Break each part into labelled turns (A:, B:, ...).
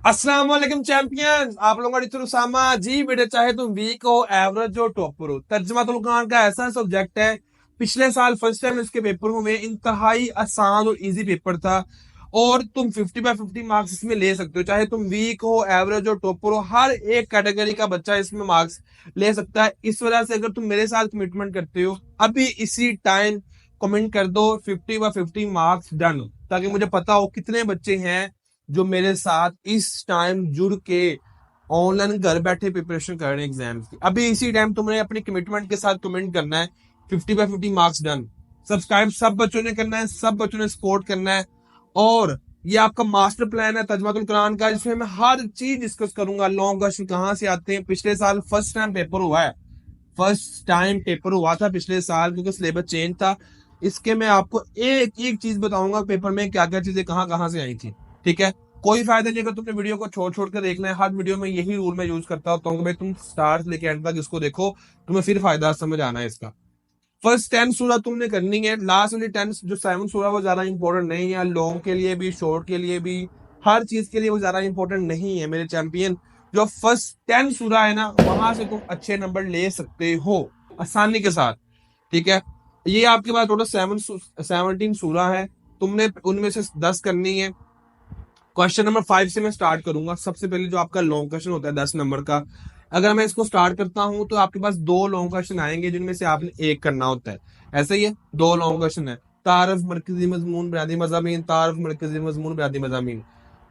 A: अस्सलाम वालेकुम चैंपियन, आप लोगों का उसामा जी। बेटे चाहे तुम वीक हो, एवरेज हो, टॉपर हो, तर्जुमातुल कुरान का ऐसा सब्जेक्ट है। पिछले साल फर्स्ट टाइम इसके पेपर हुए, इंतहाई आसान और इजी पेपर था। और तुम 50/50 मार्क्स इसमें ले सकते हो, चाहे तुम वीक हो, एवरेज हो, टॉपर हो, हर एक कैटेगरी का बच्चा इसमें मार्क्स ले सकता है। इस वजह से अगर तुम मेरे साथ कमिटमेंट करते हो, अभी इसी टाइम कमेंट कर दो 50/50 मार्क्स डन, ताकि मुझे पता हो कितने बच्चे हैं जो मेरे साथ इस टाइम जुड़ के ऑनलाइन घर बैठे प्रिपरेशन कर रहे हैं एग्जाम्स की। अभी इसी टाइम तुमने अपनी कमिटमेंट के साथ कमेंट करना है 50/50 मार्क्स डन। सब्सक्राइब सब बच्चों ने करना है, सब बच्चों ने सपोर्ट करना है। और ये आपका मास्टर प्लान है तर्जुमातुल कुरान का, जिसमें मैं हर चीज डिस्कस करूंगा। लॉन्ग क्वेश्चन कहाँ से आते हैं, पिछले साल फर्स्ट टाइम पेपर हुआ है, फर्स्ट टाइम पेपर हुआ था पिछले साल, क्योंकि सिलेबस चेंज था। इसके मैं आपको एक एक चीज बताऊंगा पेपर में क्या क्या चीजें कहाँ कहाँ से आई थी। ठीक है, कोई फायदा नहीं अगर तुमने वीडियो को छोड़ छोड़ कर देखना है। हर वीडियो में यही रूल मैं यूज करता हूँ कि भाई तुम स्टार्ट लेके एंड तक इसको देखो, तुम्हें फिर फायदा समझ आना है इसका। फर्स्ट 10 सूरा तुमने करनी है, लास्ट वाली 10 जो 7 सूरा वो ज्यादा इंपॉर्टेंट नहीं है, लॉन्ग के लिए भी शॉर्ट के लिए भी, हर चीज के लिए वो ज्यादा इंपॉर्टेंट नहीं है मेरे चैंपियन। जो फर्स्ट 10 सूरा है ना, वहां से तुम अच्छे नंबर ले सकते हो आसानी के साथ। ठीक है, ये आपके पास टोटल 17 सूरा है, तुमने उनमें से 10 करनी है। क्वेश्चन नंबर 5 से मैं स्टार्ट करूंगा। सबसे पहले जो आपका लॉन्ग क्वेश्चन होता है 10 नंबर का, अगर मैं इसको स्टार्ट करता हूं तो आपके पास दो लॉन्ग क्वेश्चन आएंगे, जिनमें से आपने एक करना होता है। ऐसा ही है, दो लॉन्ग क्वेश्चन है। तारफ मरकजी मजमून बुनियादी मज़ामीन, तारफ मरकजी मजमून बुनियादी मज़ामीन।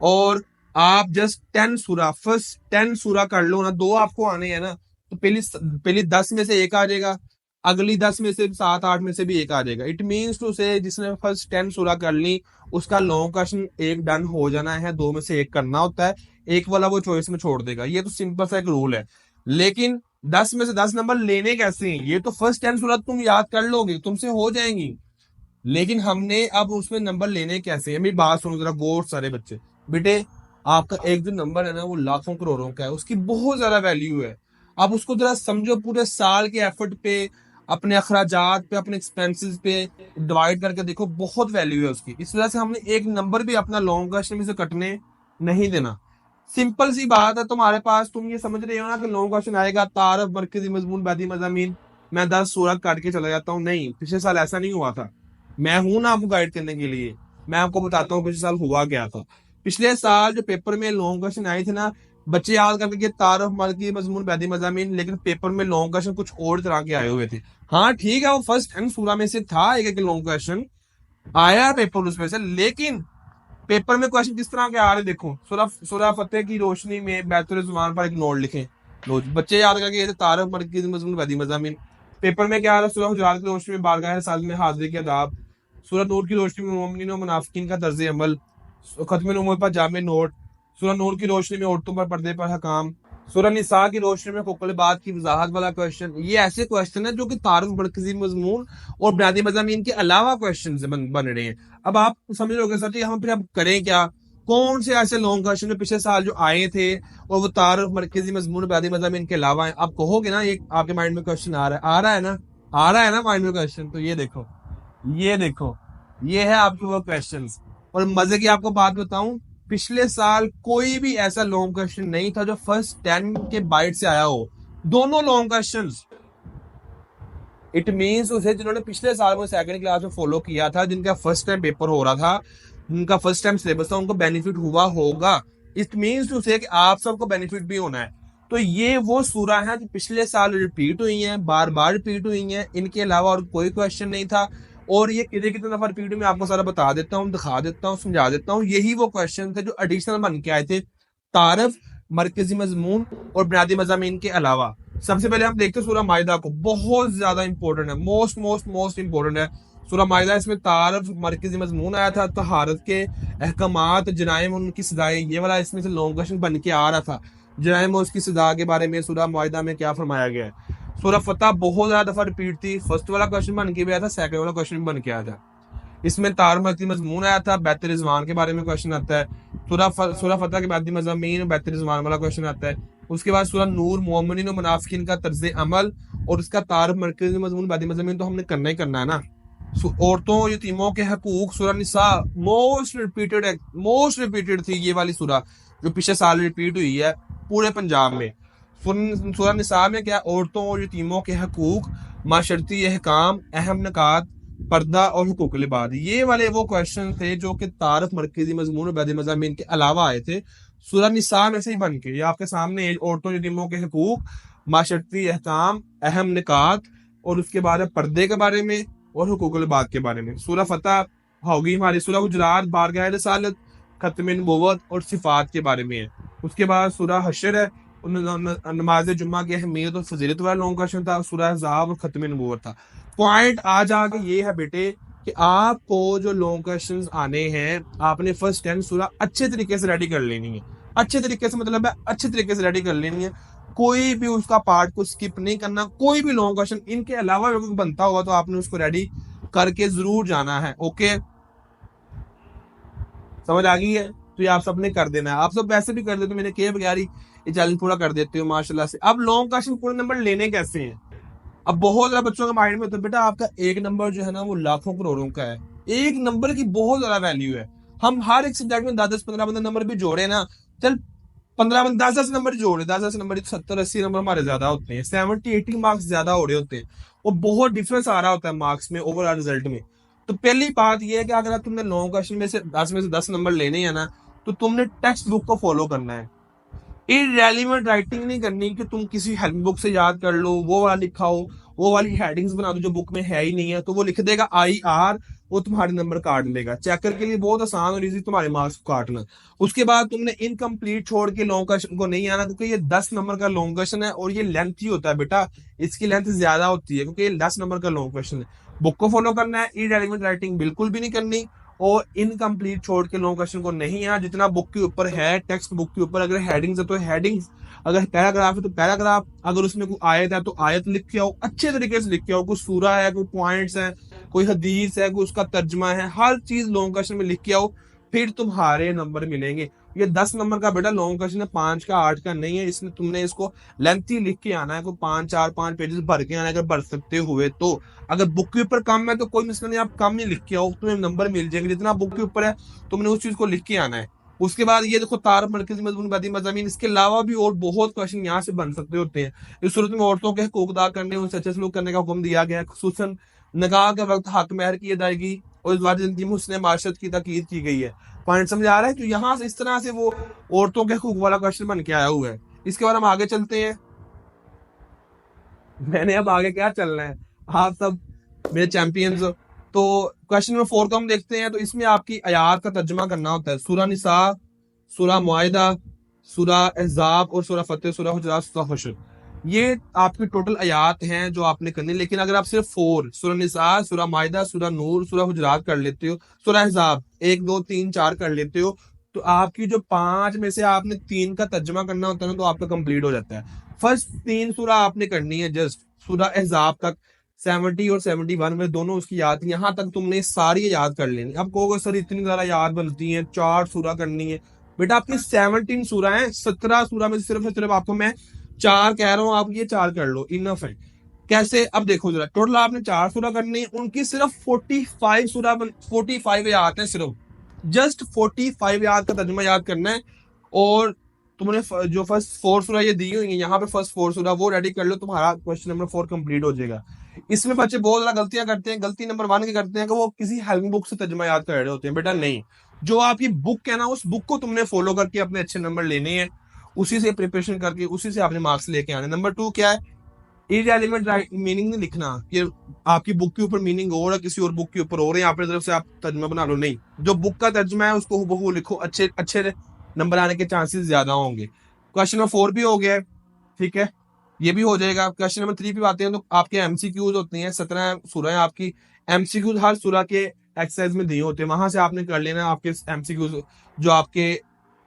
A: और आप जस्ट 10 सूरा, फर्स्ट 10 सूरा कर लो ना, दो आपको आने हैं ना, तो पहली पहली 10 में से एक आ जाएगा, अगली 10 में से 7-8 में से भी एक आ जाएगा। इट मीन्स टू से जिसने फर्स्ट 10 सूरा कर ली, उसका लॉन्ग क्वेश्चन एक डन हो जाना है, दो में से एक करना होता है, एक वाला वो चॉइस में छोड़ देगा। ये तो सिंपल सा एक रूल है। लेकिन 10 में से 10 नंबर लेने कैसे हैं, ये तो फर्स्ट 10 सूरत तुम याद कर लोगे, तुमसे हो जाएंगी। लेकिन हमने अब उसमें नंबर लेने कैसे हैं, मेरी बात सुनो जरा गौर सारे बच्चे। बेटे आपका एक जो नंबर है ना, वो लाखों करोड़ों का है, उसकी बहुत ज्यादा वैल्यू है। आप उसको जरा समझो, पूरे साल के एफर्ट पे, अपने अखराजात पे, अपने एक्सपेंसेस पे डिवाइड करके देखो, बहुत वैल्यू है उसकी। इस वजह से हमने एक नंबर भी अपना लॉन्ग क्वेश्चन में से कटने नहीं देना। सिंपल सी बात है तुम्हारे पास, तुम ये समझ रहे हो ना कि लॉन्ग क्वेश्चन आएगा तारफ मरकजी मजमून बैदी मजामीन, मैं 10 सूरत काट के चला जाता हूँ। नहीं, पिछले साल ऐसा नहीं हुआ था। मैं हूं ना आपको गाइड करने के लिए, मैं आपको बताता हूँ पिछले साल हुआ क्या था। पिछले साल जो पेपर में लॉन्ग क्वेश्चन आए थे ना, बच्चे याद करके तारफ मरकजी मजमून बैदी मजामीन, लेकिन पेपर में लॉन्ग क्वेश्चन कुछ और तरह के आए हुए थे। हाँ ठीक है, वो फर्स्ट एंड सूरा में से था, एक एक लॉन्ग क्वेश्चन आया पेपर उसमें से। लेकिन पेपर में क्वेश्चन किस तरह के आ रहे देखो, सूरह सूरह फतेह की रोशनी में बैतुल जुबान पर एक नोट लिखें। लो बच्चे याद करके, ये तारफ मरकजी मजमून बैदी मजामीन। पेपर में क्या आ रहा है, सूरह हुजुरात की रोशनी में बारगाह साल में हाजिरी के आदाब, सूरह नूर की रोशनी में मोमिनीन और मुनाफिकीन का तर्ज अमल, खत्म नूर पर जामे नोट, सूरह नूर की रोशनी में औरतों पर पर्दे पर हकाम, सूरह निसा की रोशनी में खुक्ल बात की वजाहत वाला क्वेश्चन। ये ऐसे क्वेश्चन है जो कि तारुफ मरकजी मजमून और बुनियादी मज़ामीन के अलावा क्वेश्चन बन रहे हैं। अब आप समझ रहे सर जी, हम फिर अब करें क्या? कौन से ऐसे लॉन्ग क्वेश्चन जो पिछले साल जो आए थे और वो तारुफ मरकजी मजमून बुनियादी मज़ामीन के अलावा है? आप कहोगे ना, एक आपके माइंड में क्वेश्चन आ रहा है ना, आ रहा है ना माइंड में क्वेश्चन? तो ये देखो, ये देखो, ये है आपके वो क्वेश्चन। और मजे की आपको बात बताऊं, पिछले साल कोई भी ऐसा लॉन्ग क्वेश्चन नहीं था जो फर्स्ट 10 के बाइट से आया हो, दोनों लॉन्ग क्वेश्चंस। इट मीन्स उसे जिन्होंने पिछले साल में सेकंड क्लास में फॉलो किया था, जिनका फर्स्ट टाइम पेपर हो रहा था, जिनका फर्स्ट टाइम सिलेबस था, उनको बेनिफिट हुआ होगा। इट मीन्स टू से कि आप सबको बेनिफिट भी होना है। तो ये वो सूरा है जो पिछले साल रिपीट हुई है, बार बार रिपीट हुई है, इनके अलावा और कोई क्वेश्चन नहीं था। और ये कितने कितने दफा रिपीट में आपको सारा बता देता हूँ, दिखा देता हूँ, समझा देता हूँ। यही वो क्वेश्चन थे जो एडिशनल बन के आए थे तारफ मरकजी मजमून और बुनियादी मजामीन के अलावा। सबसे पहले हम देखते हैं सूरह माइदा को, बहुत ज्यादा इंपॉर्टेंट है, मोस्ट मोस्ट मोस्ट इंपॉर्टेंट है सूरह माइदा। इसमें तारफ मरकजी मजमून आया था, तहारत के अहकामात, जराइम उनकी सजाएं, ये वाला इसमें से लॉन्ग क्वेश्चन बन के आ रहा था। जराइम और उसकी सजा के बारे में सूरह माइदा में क्या फरमाया गया है। सूरह फतह बहुत ज्यादा दफा रिपीट थी, फर्स्ट वाला क्वेश्चन बन के भी आया था, सेकंड वाला क्वेश्चन भी बन के आया था। इसमें तारफ मरकजी मजमून आया था, बैत रिजवान के बारे में क्वेश्चन आता है। सूरह फतह के बाद मज़ामीन बैत रिजवान वाला क्वेश्चन आता है। उसके बाद सूरह नूर मोमिनीन और मुनाफिकीन का तर्ज अमल और उसका तारफ मरकजी मजमून बादी मज़ामीन तो हमने करना ही करना है ना। औरतों यतीमों के हकूक सूरह निसा, मोस्ट रिपीटेड थी ये वाली सूरह। जो पिछले साल रिपीट हुई है पूरे पंजाब में। सूरह निसा में क्या, औरतों और यतीमों के हकूक, माशरती अहकाम, अहम नकात, पर्दा और हुकूक लिबाद, ये वाले वो क्वेश्चन थे जो कि तारफ, मरकजी मजमून और बैदी मज़ामीन के अलावा आए थे सूरह निसा में से ही बन के। ये आपके सामने है, औरतों यतीमों के हकूक, माशरती अहकाम, अहम निकात, और उसके बाद पर्दे के बारे में और हुकूक लिबाद के बारे में। सूरह फतह होगी हमारी, सूरह हुजरात बारगाह रिसालत, खत्म नबूवत और सिफात के बारे में है। उसके बाद सूरह हशर है, नमाज जुम्मा की अहमियत और फजीलत वाला लॉन्ग क्वेश्चन था। सूरह अहज़ाब और खत्म नबूवत था। पॉइंट आज आगे ये है बेटे कि आपको जो लॉन्ग क्वेश्चंस आने हैं, आपने फर्स्ट 10 सूरह अच्छे तरीके से रेडी कर लेनी है। अच्छे तरीके से मतलब है अच्छे तरीके से रेडी कर लेनी है, कोई भी उसका पार्ट को स्किप नहीं करना। कोई भी लॉन्ग क्वेश्चन इनके अलावा अगर बनता होगा तो आपने उसको रेडी करके जरूर जाना है। ओके, समझ आ गई है? तो ये आप सबने कर देना है। आप सब वैसे भी कर देते हो, मैंने के बगैर ही ये चैलेंज पूरा कर देते हो माशाल्लाह से। अब लॉन्ग क्वेश्चन पूरे नंबर लेने कैसे हैं? अब बहुत ज्यादा बच्चों के माइंड में होता है बेटा आपका एक नंबर जो है ना वो लाखों करोड़ों का है। एक नंबर की बहुत ज्यादा वैल्यू है। हम हर एक सब्जेक्ट में 10-10 15 नंबर भी जोड़े ना, चल 10 नंबर जोड़े, 10 नंबर 70-80 नंबर हमारे ज्यादा होते हैं, 70-80 मार्क्स ज्यादा हो रहे होते हैं, और बहुत डिफरेंस आ रहा होता है मार्क्स में ओवरऑल रिजल्ट में। तो पहली बात यह है कि अगर तुमने लॉन्ग क्वेश्चन में से 10 नंबर लेने हैं ना, तो तुमने टेक्स्ट बुक को फॉलो करना है। इररेलेवेंट राइटिंग नहीं करनी कि तुम किसी हेल्प बुक से याद कर लो, वो वाला लिखा हो, वो वाली हेडिंग्स बना दो जो बुक में है ही नहीं है, तो वो लिख देगा IR, वो तुम्हारे नंबर काट लेगा। चेकर के लिए बहुत आसान और इजी तुम्हारे मार्क्स को काटना। उसके बाद तुमने इनकम्प्लीट छोड़ के लॉन्ग क्वेश्चन को नहीं आना, क्योंकि ये 10 नंबर का लॉन्ग क्वेश्चन है और ये लेंथ ही होता है बेटा, इसकी लेंथ ज्यादा होती है क्योंकि ये 10 नंबर का लॉन्ग क्वेश्चन है। बुक को फॉलो करना है, इररेलेवेंट राइटिंग बिल्कुल भी नहीं करनी, और इनकम्प्लीट छोड़ के लॉन्ग क्वेश्चन को नहीं है। जितना बुक के ऊपर है, टेक्स्ट बुक के ऊपर, अगर हेडिंग्स है तो हेडिंग्स, अगर पैराग्राफ है तो पैराग्राफ, अगर उसमें कोई आयत है तो आयत लिख के आओ, अच्छे तरीके से लिख के आओ। कोई सूरा है, कोई पॉइंट्स है, कोई हदीस है, कोई उसका तर्जमा है, हर चीज लॉन्ग क्वेश्चन में लिख के आओ, फिर तुम्हारे नंबर मिलेंगे। ये 10 नंबर का बेटा लॉन्ग क्वेश्चन है, 5 का 8 का नहीं है। इसमें तुमने इसको लेंथी लिख के आना है, कोई 5-4-5 पेजेस भर के आना है, अगर भर सकते हुए तो। अगर बुक के ऊपर कम है तो कोई मसला नहीं, आप कम ही लिख के आओ, तुम्हें नंबर मिल जाएंगे। जितना बुक के ऊपर है तुमने उस चीज को लिख के आना है। उसके बाद ये देखो तारफ, मरकजी मजमून, बैदी मज़ामीन, इसके अलावा भी और बहुत क्वेश्चन यहाँ से बन सकते होते हैं। इस सूरत में औरतों के हकूक अदा करने, उनसे अच्छे सलूक करने का हुक्म दिया गया है। खुसूसन नकाह के वक्त हक महर की अदायगी और इस बार जिंदगी में हुस्न माशरत की ताकीद की गई है। पॉइंट समझ आ रहा है? तो यहाँ से इस तरह से वो औरतों के हकूक वाला क्वेश्चन बन के आया हुआ है। इसके बाद हम आगे चलते हैं। मैंने अब आगे क्या चलना है, आप सब मेरे चैंपियंस हो। तो क्वेश्चन नंबर 4 को हम देखते हैं। तो इसमें आपकी आयात का तर्जुमा करना होता है। सूरह निसा, सूरह मुआहिदा, सूरह अहज़ाब और सूरह फतह, सूरह हुजरात, सूरह हशर, ये आपकी टोटल आयात हैं जो आपने करनी। लेकिन अगर आप सिर्फ 4 सूरह निसा, सूरह मुआहिदा, सूरह नूर, सूरह हुजरात कर लेते हो, सूरह अहज़ाब 1 2 3 4 कर लेते हो, तो आपकी जो 5 में से आपने 3 का तर्जुमा करना होता है ना, तो आपका कंप्लीट हो जाता है। फर्स्ट 3 सूरह आपने करनी है, जस्ट सूरह अहज़ाब तक 70 और 71 में दोनों उसकी याद, यहाँ तक तुमने सारी याद कर लेनी। अब कहोगे सर इतनी ज्यादा याद बनती है, 4 सूरह करनी है। बेटा आपकी 17 सूरह है, 17 सूरह में सिर्फ आपको मैं 4 कह रहा हूँ, आप ये 4 कर लो, इनफ है। कैसे? अब देखो जरा, टोटल आपने 4 सूरह करनी है, उनकी सिर्फ 45 याद है, सिर्फ जस्ट 45 याद का तर्जुमा याद करना है। और तुमने जो फर्स्ट 4 सूरह ये दी हुई है, यहाँ पे फर्स्ट 4 सूरह वो रेडी कर लो, तुम्हारा क्वेश्चन नंबर 4 कंप्लीट हो जाएगा। इसमें बच्चे बहुत ज्यादा गलतियां करते हैं। गलती नंबर 1 की करते हैं कि वो किसी हेल्प बुक से तर्जुमा याद कर रहे होते हैं। बेटा नहीं, जो आपकी बुक है ना, उस बुक को तुमने फॉलो करके अपने अच्छे नंबर लेने हैं, उसी से प्रिपरेशन करके उसी से आपने मार्क्स लेके आने। नंबर 2 क्या है, इररेलेवेंट मीनिंग नहीं लिखना कि आपकी बुक के ऊपर मीनिंग और है, किसी और बुक के ऊपर और है, अपनी तरफ से आप तर्जुमा बना लो। नहीं, जो बुक का तर्जुमा है उसको हुबहू लिखो, अच्छे अच्छे नंबर आने के चांसेस ज्यादा होंगे। क्वेश्चन नंबर 4 भी हो गया है, ठीक है, ये भी हो जाएगा। क्वेश्चन नंबर 3 पे आते हैं। तो आपके एमसीक्यूज होते हैं, 17 सूरह आपकी, एमसीक्यूज हर सूरह के एक्सरसाइज में दिए होते हैं, वहां से आपने कर लेना। आपके एमसीक्यूज जो आपके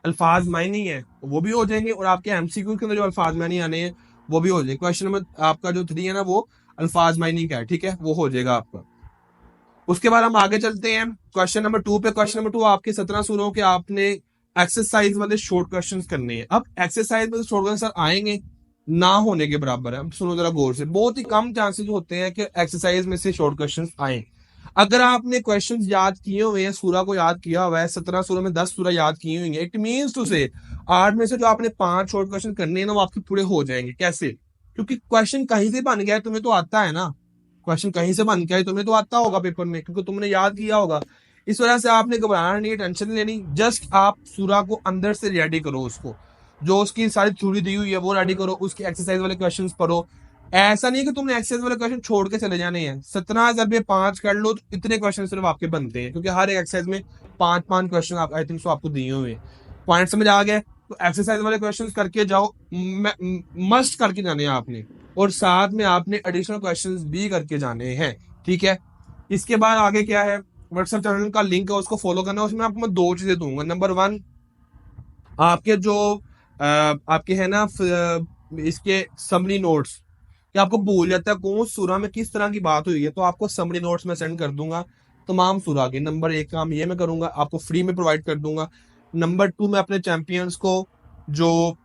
A: अल्फाज मायने है वो भी हो जाएंगे, और आपके एमसीक्यू के अंदर जो अल्फाज मायने आने हैं वो भी हो जाएंगे। क्वेश्चन नंबर आपका जो 3 है ना, वो अल्फाज मायने का है, ठीक है, वो हो जाएगा आपका। उसके बाद हम आगे चलते हैं क्वेश्चन नंबर 2 पे। क्वेश्चन नंबर 2 आपके 17 सूरों के आपने एक्सरसाइज वाले शॉर्ट क्वेश्चन करने हैं। अब एक्सरसाइज में शॉर्ट क्वेश्चन आएंगे ना होने के बराबर है। अब सुनो जरा गौर से, बहुत ही कम चांसेस होते हैं कि एक्सरसाइज में से शॉर्ट क्वेश्चन आए। अगर आपने क्वेश्चंस याद किए हुए हैं, सूरा को याद किया हुआ है, 17 सूरा में 10 सूरा याद की हुई है, इट मीन्स टू से 8 में से जो आपने 5 शॉर्ट क्वेश्चन करने हैं ना वो आपके पूरे हो जाएंगे। कैसे? क्योंकि क्वेश्चन कहीं से बन गया है, तुम्हें तो आता है ना। क्वेश्चन कहीं से बन गया है, तुम्हें तो आता होगा पेपर में, क्योंकि तुमने याद किया होगा। इस वजह से आपने घबराना नहीं, टेंशन नहीं लेनी। जस्ट आप सूरा को अंदर से रेडी करो, उसको जो उसकी सारी थ्योरी दी हुई है वो रेडी करो, उसकी एक्सरसाइज वाले क्वेश्चन पढ़ो। ऐसा नहीं है कि तुमने एक्सरसाइज वाले क्वेश्चन छोड़ के चले जाने हैं। 17,000 5 कर लो तो इतने क्वेश्चन सिर्फ आपके बनते हैं, क्योंकि हर एक एक्सरसाइज में 5-5 क्वेश्चन आप आई थिंक सो आपको दिए हुए हैं। पॉइंट समझ आ गए? तो एक्सरसाइज वाले क्वेश्चन करके जाओ, मस्ट करके जाने हैं आपने। और साथ में आपने एडिशनल क्वेश्चन भी करके जाने हैं, ठीक है। इसके बाद आगे क्या है, व्हाट्सएप चैनल का लिंक है, उसको फॉलो करना है। उसमें आपको मैं 2 चीजें दूंगा। नंबर 1, आपके जो आपके है ना इसके समरी नोट्स, कि आपको भूल जाता है कौन सूरा में किस तरह की बात हुई है, तो आपको समरी नोट्स में सेंड कर दूंगा तमाम सूरा के। नंबर 1 काम ये मैं करूंगा, आपको फ्री में प्रोवाइड कर दूंगा। नंबर 2, मैं अपने चैंपियंस को जो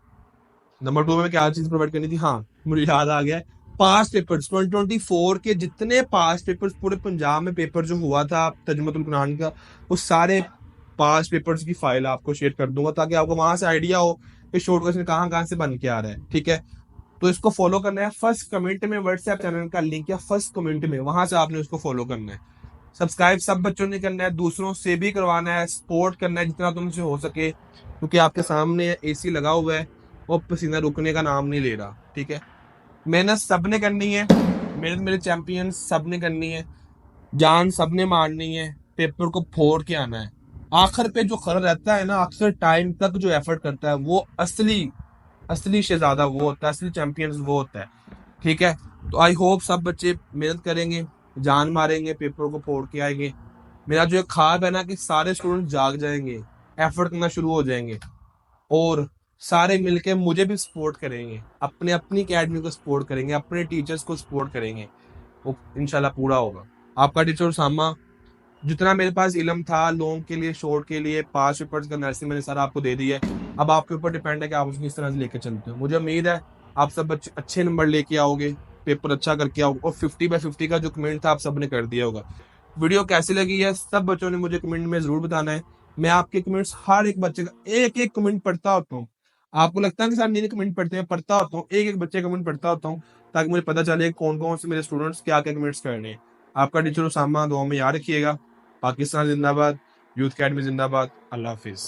A: नंबर 2 में क्या चीज प्रोवाइड करनी थी, हाँ मुझे याद आ गया। पास्ट पेपर्स 2024 के जितने पास्ट पेपर्स पूरे पंजाब में पेपर जो हुआ था तर्जुमतुल कुरान का, वो सारे पास्ट पेपर्स की फाइल आपको शेयर कर दूंगा, ताकि आपको वहां से आइडिया हो कि शॉर्ट क्वेश्चन कहाँ कहाँ से बन के आ रहा है, ठीक है। तो इसको फॉलो करना है। फर्स्ट कमेंट में व्हाट्सएप चैनल का लिंक है, फर्स्ट कमेंट में, वहां से आपने उसको फॉलो करना है। सब्सक्राइब सब बच्चों ने करना है, दूसरों से भी करवाना है, सपोर्ट करना है जितना तुमसे हो सके, क्योंकि आपके सामने एसी लगा हुआ है, वो पसीना रुकने का नाम नहीं ले रहा, ठीक है। मेहनत सबने करनी है, मेहनत मेरे चैंपियन सबने करनी है, जान सबने मारनी है, पेपर को फोड़ के आना है। आखिर पे जो खड़ा रहता है ना, अक्सर टाइम तक जो एफर्ट करता है, वो असली असली शहजादा वो होता है, असली चैंपियंस वो होता है, ठीक है। तो आई होप सब बच्चे मेहनत करेंगे, जान मारेंगे, पेपर को फोड़ के आएंगे। मेरा जो ख्वाब है ना कि सारे स्टूडेंट जाग जाएंगे, एफर्ट करना शुरू हो जाएंगे, और सारे मिलके मुझे भी सपोर्ट करेंगे, अपने अपनी अकेडमी को सपोर्ट करेंगे, अपने टीचर्स को सपोर्ट करेंगे। वो इंशाल्लाह पूरा होगा। आपका टीचर सामा, जितना मेरे पास इलम था लॉन्ग के लिए, शॉर्ट के लिए, 5 पेपर्स का नर्सिंग मैंने सारा आपको दे दिया है। अब आपके ऊपर डिपेंड है कि आप उसको किस तरह से लेके चलते हो। मुझे उम्मीद है आप सब बच्चे अच्छे नंबर लेके आओगे, पेपर अच्छा करके आओगे, और 50/50 का जो कमेंट था आप सबने कर दिया होगा। वीडियो कैसी लगी है सब बच्चों ने मुझे कमेंट में जरूर बताना है। मैं आपके कमेंट्स, हर एक बच्चे का एक एक कमेंट पढ़ता होता हूँ। आपको लगता है कि सर नहीं कमेंट पढ़ते हैं, पढ़ता होता हूँ, एक एक बच्चे कमेंट पढ़ता होता हूँ, ताकि मुझे पता चले कौन कौन से मेरे स्टूडेंट्स क्या क्या कमेंट्स कर रहे हैं। आपका टीचर उसामा दुआ में याद रखिएगा। पाकिस्तान जिंदाबाद, यूथ अकेडमी जिंदाबाद। अल्लाह हाफिज।